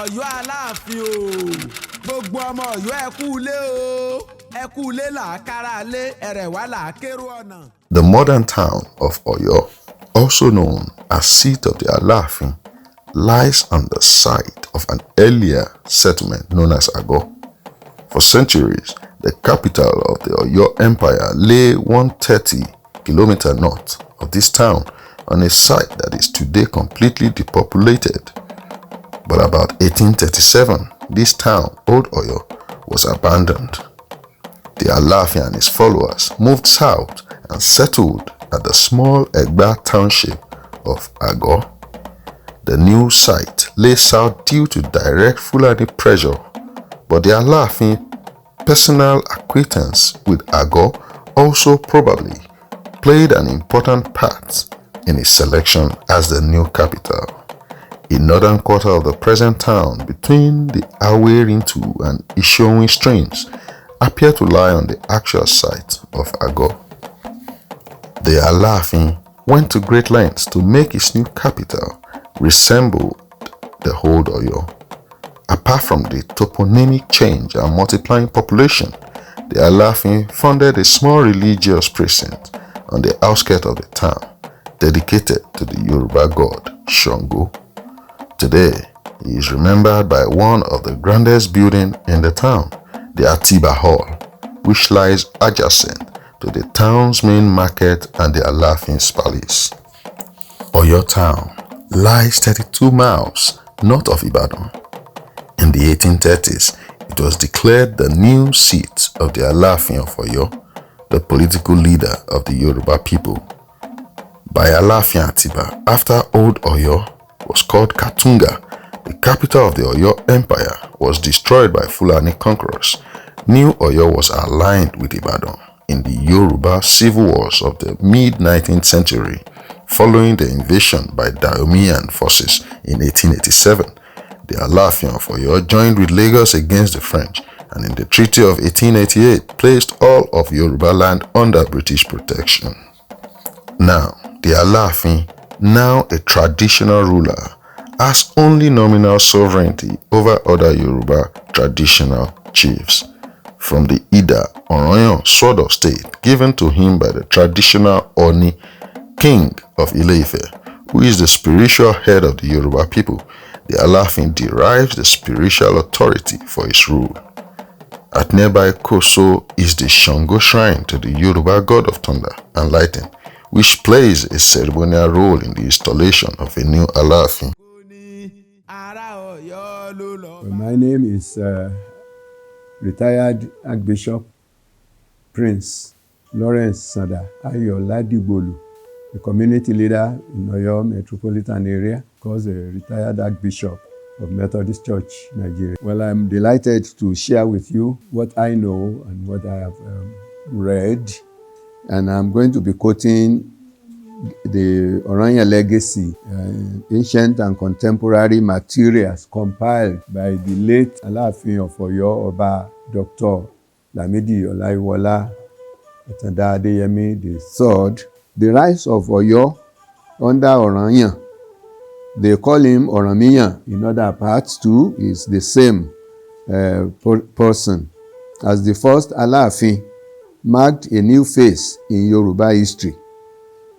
Ọ̀yọ́ Aláàfin o, gbogbo ọmọ Ọ̀yọ́ ẹ kú ilé o, ẹ kú ilé là á kára lé, ẹrẹ̀ wá là á kérò ọ̀nà. The modern town of Oyo, also known as seat of the Alaafin, lies on the site of an earlier settlement known as Ago. For centuries, the capital of the Oyo Empire lay 130 kilometers north of this town on a site that is today completely depopulated. But about 1837, this town, Old Oyo, was abandoned. The Alaafin and his followers moved south and settled at the small Egba township of Ago. The new site lay south due to direct Fulani pressure, but the Alaafin personal acquaintance with Ago also probably played an important part in his selection as the new capital. A northern quarter of the present town between the Awerintu and Ishowin streams appear to lie on the actual site of Ago. The Alaafin went to great lengths to make his new capital resemble the old Oyo. Apart from the toponymic change and multiplying population, the Alaafin founded a small religious precinct on the outskirts of the town, dedicated to the Yoruba god Shango. Today, he is remembered by one of the grandest buildings in the town, the Atiba Hall, which lies adjacent to the town's main market and the Alaafin's palace. Oyo town lies 32 miles north of Ibadan. In the 1830s, it was declared the new seat of the Alaafin of Oyo, the political leader of the Yoruba people. By Alaafin Atiba, after Old Oyo was called Katunga, the capital of the Oyo Empire was destroyed by Fulani conquerors. New Oyo was aligned with Ibadan in the Yoruba civil wars of the mid-19th century, following the invasion by Daomian forces in 1887. The Alaafin of Oyo joined with Lagos against the French, and in the Treaty of 1888 placed all of Yoruba land under British protection. Now, the Alaafin, now a traditional ruler, has only nominal sovereignty over other Yoruba traditional chiefs, from the Ida Oranyan sword of state given to him by the traditional Oni, king of Ile-Ife, who is the spiritual head of the Yoruba people. The Alaafin derives the spiritual authority for his rule. At nearby Koso is the Shango shrine to the Yoruba god of thunder and lightning, which plays a ceremonial role in the installation of a new Alaafin. My name is retired Archbishop Prince Lawrence Sada Ayoladigbolu, a community leader in Oyo metropolitan area, because a retired Archbishop of Methodist Church, Nigeria. Well, I'm delighted to share with you what I know and what I have read, and I'm going to be quoting the Oranya legacy, ancient and contemporary materials compiled by the late Alaafin of Oyo, Oba Dr. Lamidi Olaiwola Atanda Adeyemi III. The rise of Oyo under Oranya, they call him Oramiyan in other parts too, is the same person, as the first Alaafin, marked a new phase in Yoruba history.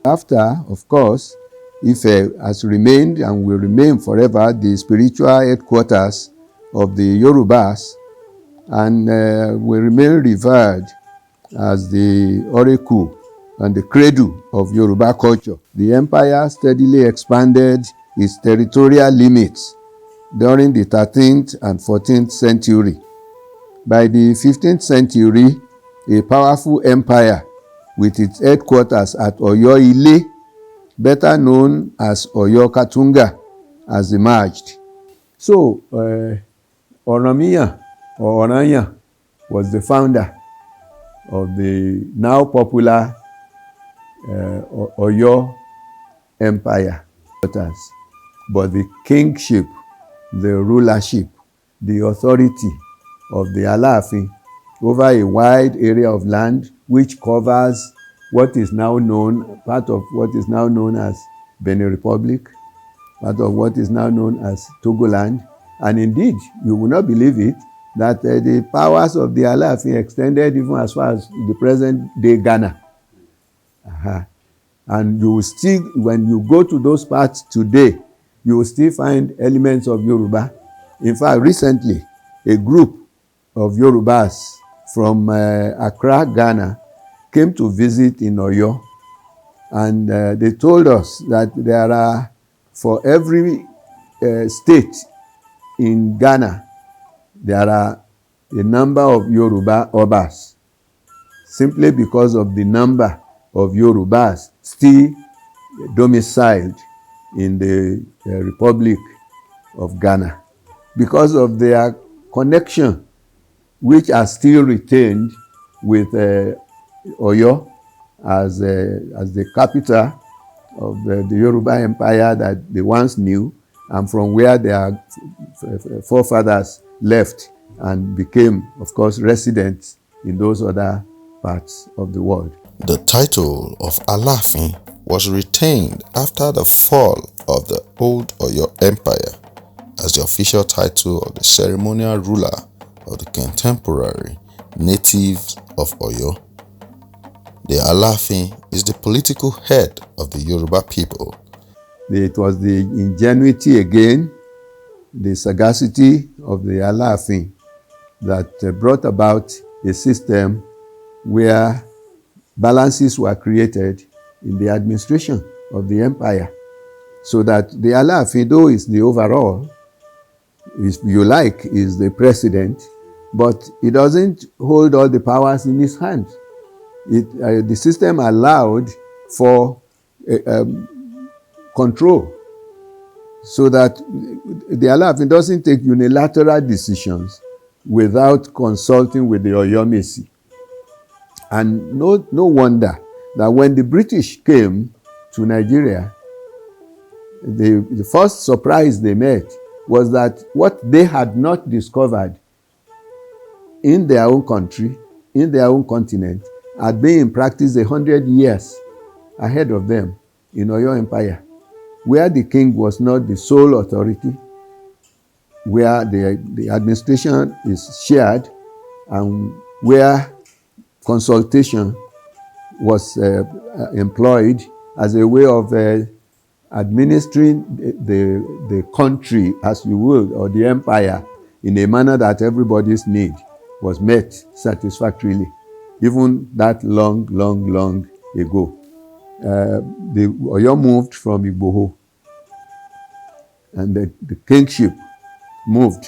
After, of course, Ife has remained and will remain forever the spiritual headquarters of the Yorubas, and will remain revered as the oracle and the cradle of Yoruba culture. The empire steadily expanded its territorial limits during the 13th and 14th century. By the 15th century, a powerful empire with its headquarters at Oyo Ile, better known as Oyo Katunga, has emerged. So, Oramiyan or Oranya was the founder of the now popular Oyo Empire. But the kingship, the rulership, the authority of the Alaafin over a wide area of land which covers what is now known, part of what is now known as Benin Republic, part of what is now known as Togoland, And indeed, you will not believe it, that the powers of the Alaafin extended even as far as the present day Ghana. And you will still, when you go to those parts today, you will still find elements of Yoruba. In fact, recently, a group of Yorubas from Accra, Ghana, came to visit in Oyo. And they told us that there are, for every state in Ghana, there are a number of Yoruba Obas, simply because of the number of Yorubas still domiciled in the Republic of Ghana, because of their connection, which are still retained with Oyo as the capital of the Yoruba Empire that they once knew, and from where their forefathers left and became, of course, residents in those other parts of the world. The title of Alaafin was retained after the fall of the old Oyo Empire as the official title of the ceremonial ruler of the contemporary natives of Oyo. The Alaafin is the political head of the Yoruba people. It was the ingenuity again, the sagacity of the Alaafin that brought about a system where balances were created in the administration of the empire, so that the Alaafin, though is the overall, if you like, is the president, but he doesn't hold all the powers in his hand. The system allowed for control, so that the Alaafin doesn't take unilateral decisions without consulting with the Oyomesi. And no wonder that when the British came to Nigeria, the first surprise they met was that what they had not discovered in their own country, in their own continent, had been in practice 100 years ahead of them in Oyo Empire, where the king was not the sole authority, where the administration is shared, and where consultation was employed as a way of administering the country, as you will, or the empire, in a manner that everybody's need was met satisfactorily, even that long ago. The Oyo moved from Igboho, and the kingship moved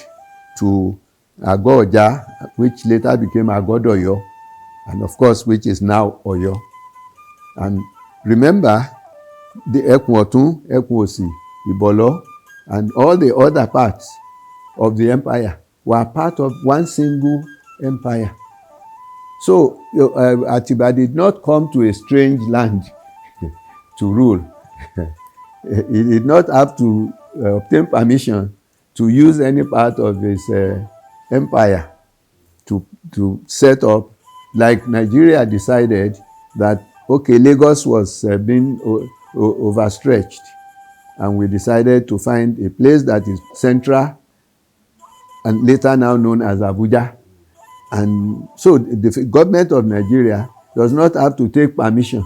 to Ago-Oja, which later became Agodoyo, and of course, which is now Oyo. And remember, the Ekun-Otun, Ekun-Osi, Ibolo, and all the other parts of the empire were part of one single empire. So Atiba did not come to a strange land to rule. He did not have to obtain permission to use any part of his empire to set up, like Nigeria decided that, okay, Lagos was being overstretched, and we decided to find a place that is central and later now known as Abuja. And so the government of Nigeria does not have to take permission,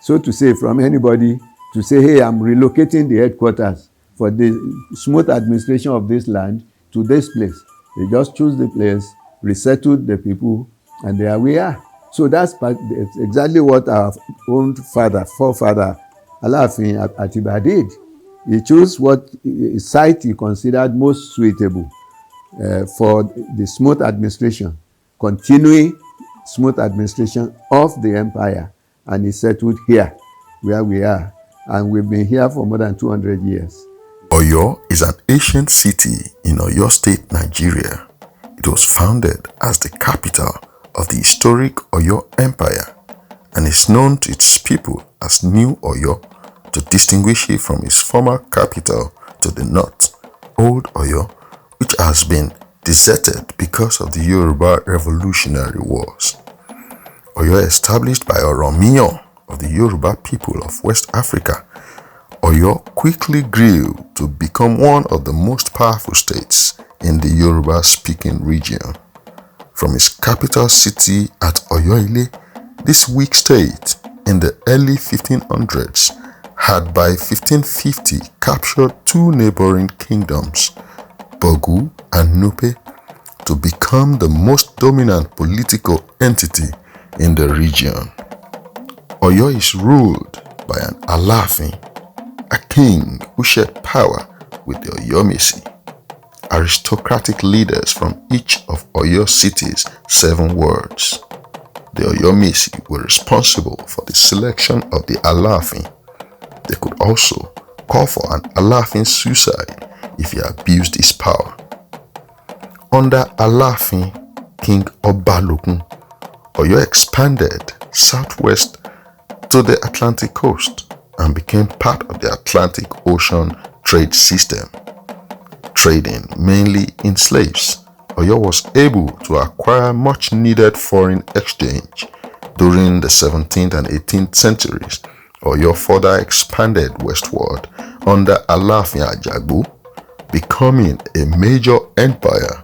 so to say, from anybody to say, hey, I'm relocating the headquarters for the smooth administration of this land to this place. They just choose the place, resettled the people, and there we are. So that's exactly what our own forefather, Alaafin Atiba did. He chose what site he considered most suitable for the smooth administration, continuing smooth administration of the empire, and he settled here, where we are. And we've been here for more than 200 years. Oyo is an ancient city in Oyo State, Nigeria. It was founded as the capital of the historic Oyo Empire and is known to its people as New Oyo to distinguish it from its former capital to the north, Old Oyo, which has been deserted because of the Yoruba Revolutionary Wars. Oyo, established by Oromiyan of the Yoruba people of West Africa, Oyo quickly grew to become one of the most powerful states in the Yoruba-speaking region. From its capital city at Oyo-Ile, this weak state in the early 1500s had by 1550 captured two neighboring kingdoms, Bogu and Nupe, to become the most dominant political entity in the region. Oyo is ruled by an Alaafin, a king who shared power with the Oyomesi, aristocratic leaders from each of Oyo City's 7 wards. The Oyomesi were responsible for the selection of the Alaafin. They could also call for an Alaafin's suicide if he abused his power. Under Alaafin King Obalokun, Oyo expanded southwest to the Atlantic coast and became part of the Atlantic Ocean trade system. Trading mainly in slaves, Oyo was able to acquire much needed foreign exchange. During the 17th and 18th centuries, Oyo further expanded westward under Alaafin Ajagbo, becoming a major empire,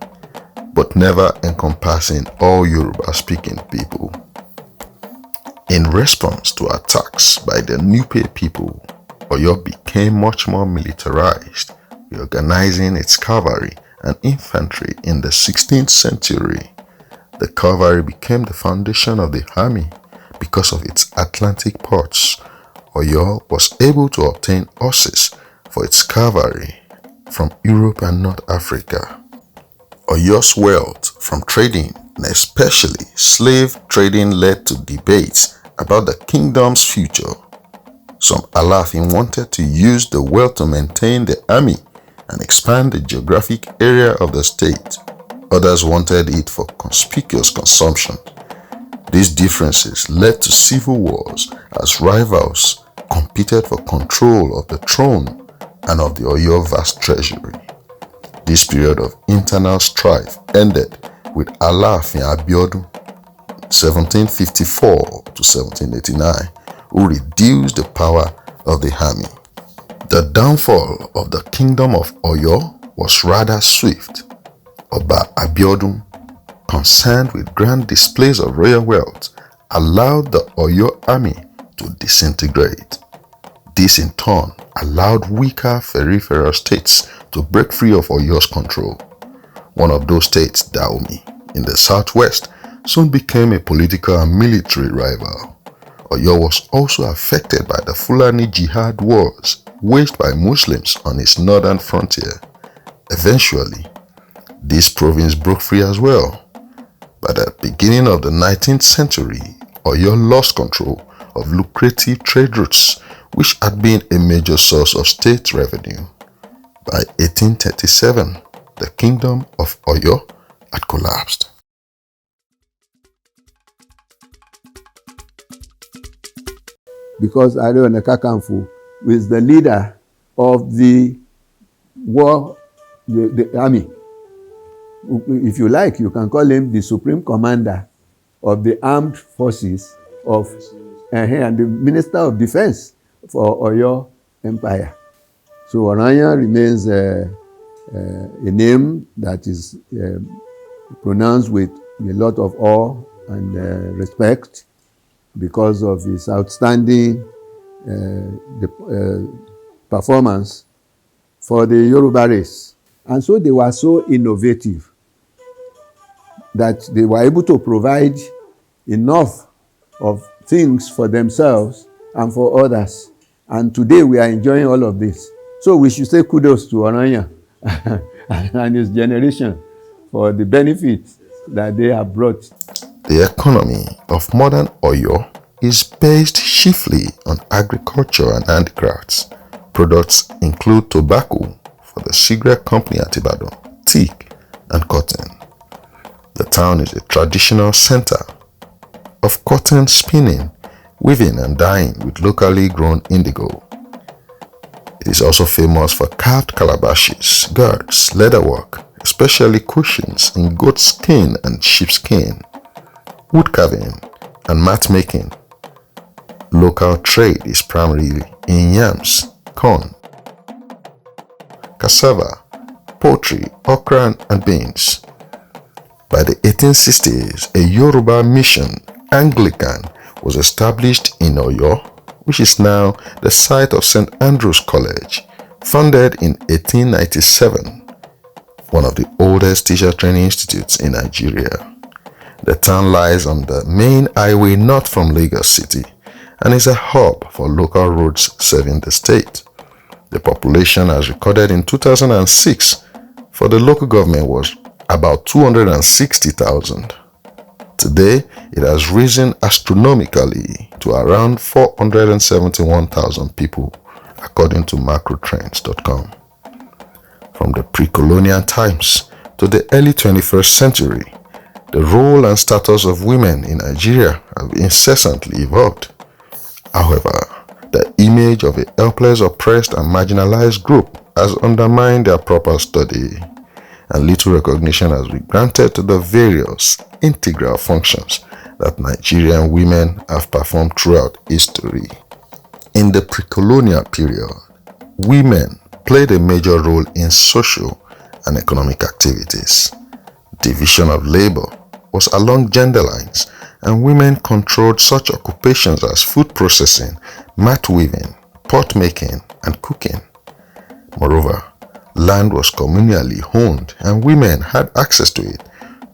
but never encompassing all Yoruba-speaking people. In response to attacks by the Nupe people, Oyo became much more militarized, reorganizing its cavalry and infantry in the 16th century. The cavalry became the foundation of the army because of its Atlantic ports. Oyo was able to obtain horses for its cavalry from Europe and North Africa. Oyo's wealth from trading, and especially slave trading, led to debates about the kingdom's future. Some Alaafin wanted to use the wealth to maintain the army and expand the geographic area of the state. Others wanted it for conspicuous consumption. These differences led to civil wars as rivals competed for control of the throne and of the Oyo vast treasury. This period of internal strife ended with Alaafin Abiodun, 1754 to 1789, who reduced the power of the army. The downfall of the kingdom of Oyo was rather swift. Oba Abiodun, concerned with grand displays of royal wealth, allowed the Oyo army to disintegrate. This in turn allowed weaker peripheral states to break free of Oyo's control. One of those states, Dahomey, in the southwest, soon became a political and military rival. Oyo was also affected by the Fulani jihad wars waged by Muslims on its northern frontier. Eventually, this province broke free as well. By the beginning of the 19th century, Oyo lost control of lucrative trade routes, which had been a major source of state revenue. By 1837, the kingdom of Oyo had collapsed. Because Ààrẹ Ọ̀nà Kakanfò was the leader of the war, the army. If you like, you can call him the supreme commander of the armed forces of and the minister of defense for Oyo Empire. So Oranya remains a name that is pronounced with a lot of awe and respect because of his outstanding performance for the Yoruba race. And so they were so innovative that they were able to provide enough of things for themselves and for others. And today we are enjoying all of this. So we should say kudos to Oranya and his generation for the benefits that they have brought. The economy of modern Oyo is based chiefly on agriculture and handicrafts. Products include tobacco for the cigarette company at Ibadan, teak, and cotton. The town is a traditional center of cotton spinning, weaving, and dyeing with locally grown indigo. It is also famous for carved calabashes, gourds, leatherwork, especially cushions in goat skin and sheepskin, wood carving, and mat making. Local trade is primarily in yams, corn, cassava, poultry, okra, and beans. By the 1860s, a Yoruba mission, Anglican, was established in Oyo, which is now the site of St. Andrew's College, founded in 1897, one of the oldest teacher training institutes in Nigeria. The town lies on the main highway north from Lagos City and is a hub for local roads serving the state. The population as recorded in 2006 for the local government was about 260,000. Today, it has risen astronomically to around 471,000 people, according to macrotrends.com. From the pre-colonial times to the early 21st century, the role and status of women in Nigeria have incessantly evolved. However, the image of a helpless, oppressed, and marginalized group has undermined their proper study, and little recognition has been granted to the various integral functions that Nigerian women have performed throughout history. In the pre-colonial period, women played a major role in social and economic activities. Division of labor was along gender lines, and women controlled such occupations as food processing, mat weaving, pot making, and cooking. Moreover, land was communally owned and women had access to it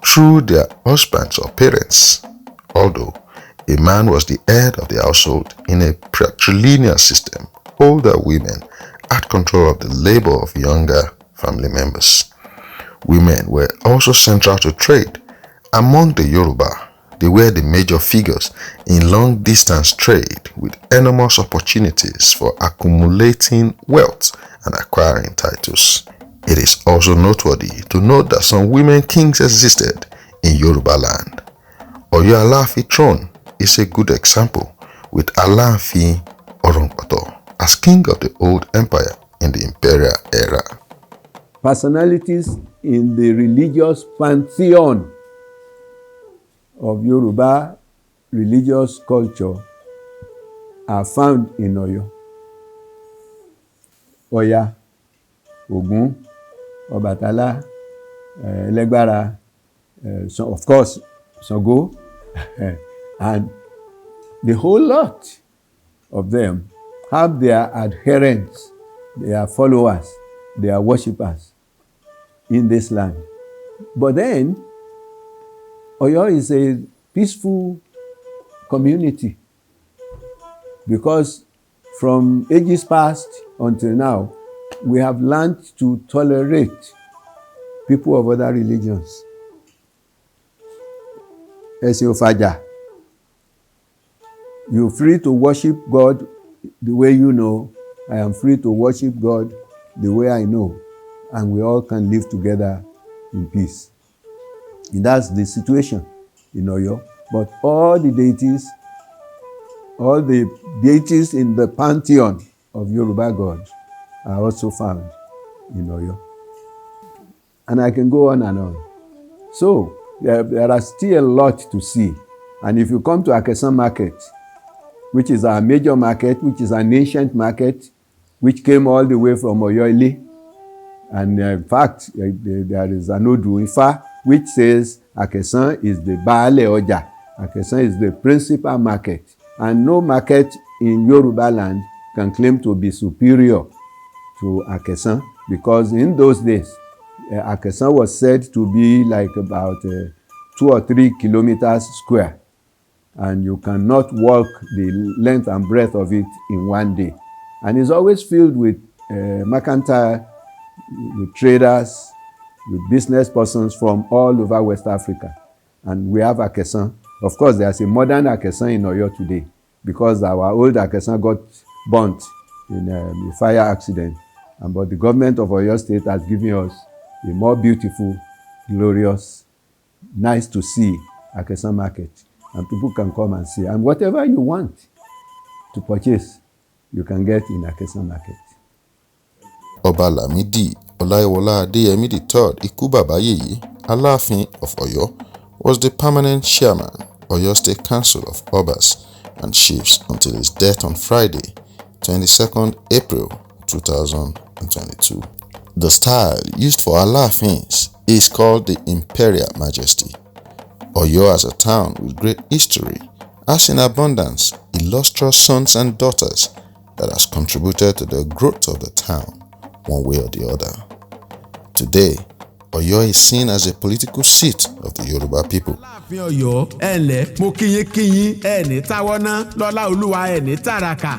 through their husbands or parents. Although a man was the head of the household in a patrilineal system, older women had control of the labor of younger family members. Women were also central to trade. Among the Yoruba, they were the major figures in long-distance trade with enormous opportunities for accumulating wealth and acquiring titles. It is also noteworthy to note that some women kings existed in Yoruba land. OYO ALAAFIN throne is a good example, with ALAAFIN Oronkoto as king of the old empire in the imperial era. Personalities in the religious pantheon of Yoruba religious culture are found in Oyo. Ọya, Ògún, Ọbàtálá, Ẹlẹ́gbára, of course, Ṣàngó, and the whole lot of them have their adherents, their followers, their worshippers in this land. But then, Oyo is a peaceful community because from ages past until now, we have learned to tolerate people of other religions. Ẹ̀sìn ò fàjà. You're free to worship God the way you know. I am free to worship God the way I know. And we all can live together in peace. And that's the situation in Oyo. But all the deities in the pantheon of Yoruba gods are also found in Oyo. And I can go on and on. So there are still a lot to see. And if you come to Akesan Market, which is our major market, which is an ancient market, which came all the way from Oyo Ile, and in fact, there is an Odu Ifa which says Akesan is the Baale Oja. Akesan is the principal market. And no market in Yoruba land can claim to be superior to Akesan, because in those days, Akesan was said to be like about 2 or 3 kilometers square. And you cannot walk the length and breadth of it in one day. And it's always filled with mercantile, with traders, with business persons from all over West Africa. And we have Akesan. Of course, there's a modern Akesan in Oyo today, because our old Akesan got burnt in a fire accident. But the government of Oyo State has given us a more beautiful, glorious, nice to see Akesan market. And people can come and see. And whatever you want to purchase, you can get in Akesan market. Ọba Lamidi Ọláyíwọlá Adéyẹmí III Ikú Bàbá Yèyé Aláàfin of Oyo was the permanent chairman, Oyo State Council of Obas and Chiefs until his death on Friday, 22nd April 2022. The style used for Alaafins is called the Imperial Majesty. Oyo as a town with great history has in abundance illustrious sons and daughters that has contributed to the growth of the town one way or the other. Today, Oyo is seen as a political seat of the Yoruba people. Aláàfin Ọ̀yọ́ ẹ ǹlẹ́ mo kíyín ẹ ní táwọ́ná lọ́lá olúwa ẹ ní tàràkà.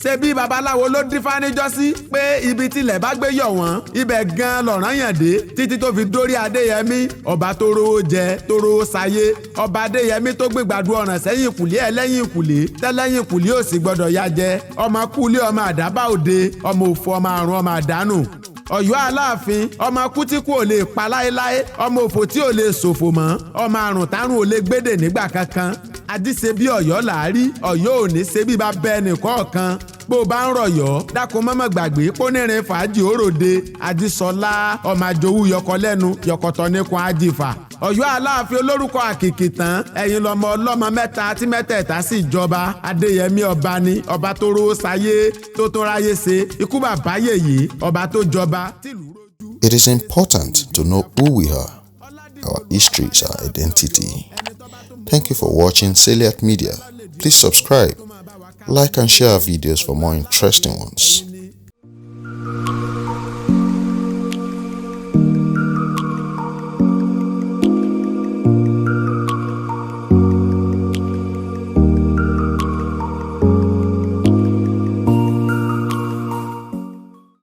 Ṣé bí babaláwo ló dífá níjọ́sí pé ibi tilẹ̀ bá gbé yọ̀ wọ́n ibẹ̀ gan lọ̀rán yàn dé títí tó fi dórí Adéyẹmí ọba tó rówó jẹ tó rówó sayé ọba Adéyẹmí tó gbé gbàdúrà ọ̀ràn sẹ́yìn ìkùlé ẹlẹ́yìn ìkùlé tẹ́lẹ́yìn ìkùlé ò sì gbọ́dọ̀ yá jẹ ọmọ kúlé ọmọ àdábà òde ọmọ òfò ọmọ àrùn ọmọ àdánù. Ọ̀yọ́ Aláàfin ọmọ kútíkù ò lè pa láéláé ọmọ òfò tí ò lè ṣòfò mọ́ ọmọ àrùn tárùn ò lè gbédè nígbà kankan àdìsẹ́ bí Ọ̀yọ́ làárí Ọ̀yọ́ ò ní ṣe bí bá bẹ́ẹ̀ nìkọ̀ọ̀kan bó o bá ń rọ̀yọ́ dákun mọ́mọ́ gbàgbé pónírin fàájì òròde àdìsọ́lá ọmọ àjòwú yọkọ lẹ́nu yọkọ̀tọ̀ níkun àjìfà. Ọ̀yọ́ Aláàfin olórúkọ àkìkìtàn ẹ̀yin lọmọ ọlọ́mọ mẹ́ta tí mẹ́tẹ̀ẹ̀ta sì jọba Adéyẹmí ọba ni ọba tó rówó sayé tó tó ráyé ṣe ikú bàbá yèyé ọba tó jọba tìlú rojú. It is important to know who we are. Our history is our identity. Thank you for watching Salient Media. Please subscribe, like and share our videos for more interesting ones.